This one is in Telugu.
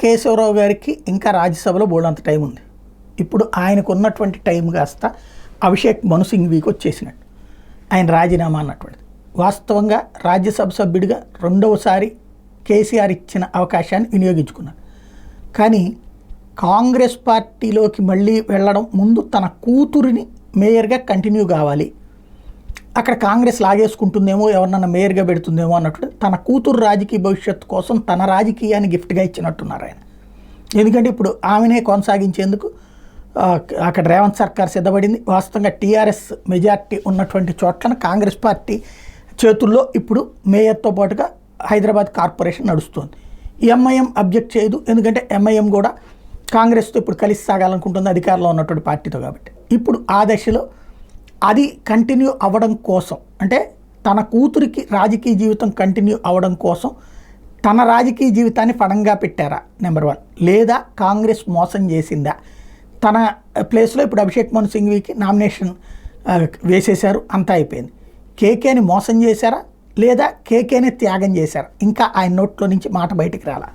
కేశవరావు గారికి ఇంకా రాజ్యసభలో బోల్డంత టైం ఉంది. ఇప్పుడు ఆయనకు ఉన్నటువంటి టైం కాస్త అభిషేక్ మను సింఘ్వీకి వచ్చేసినట్టు, ఆయన రాజీనామా అన్నటువంటిది. వాస్తవంగా రాజ్యసభ సభ్యుడిగా రెండవసారి కేసీఆర్ ఇచ్చిన అవకాశాన్ని వినియోగించుకున్నారు. కానీ కాంగ్రెస్ పార్టీలోకి మళ్ళీ వెళ్ళడం ముందు తన కూతురిని మేయర్గా కంటిన్యూ కావాలి, అక్కడ కాంగ్రెస్ లాగేసుకుంటుందేమో, ఎవరినన్నా మేయర్గా పెడుతుందేమో అన్నట్టు తన కూతురు రాజకీయ భవిష్యత్తు కోసం తన రాజకీయాన్ని గిఫ్ట్గా ఇచ్చినట్టున్నారు ఆయన. ఎందుకంటే ఇప్పుడు ఆమెనే కొనసాగించేందుకు అక్కడ రేవంత్ సర్కార్ సిద్ధపడింది. వాస్తవంగా టీఆర్ఎస్ మెజార్టీ ఉన్నటువంటి చోట్ల కాంగ్రెస్ పార్టీ చేతుల్లో ఇప్పుడు మేయర్తో పాటుగా హైదరాబాద్ కార్పొరేషన్ నడుస్తుంది. ఎంఐఎం అబ్జెక్ట్ చేయదు, ఎందుకంటే ఎంఐఎం కూడా కాంగ్రెస్తో ఇప్పుడు కలిసి సాగాలనుకుంటుంది అధికారంలో ఉన్నటువంటి పార్టీతో. కాబట్టి ఇప్పుడు ఆ దశలో అది కంటిన్యూ అవ్వడం కోసం, అంటే తన కూతురికి రాజకీయ జీవితం కంటిన్యూ అవ్వడం కోసం తన రాజకీయ జీవితాన్ని పణంగా పెట్టారా నెంబర్ 1, లేదా కాంగ్రెస్ మోసం చేసిందా? తన ప్లేస్లో ఇప్పుడు అభిషేక్ మను సింఘ్వీకి నామినేషన్ వేసేశారు, అంతా అయిపోయింది. కేకేని మోసం చేశారా లేదా కేకేని త్యాగం చేశారా? ఇంకా ఆయన నోట్లో నుంచి మాట బయటికి రాలా.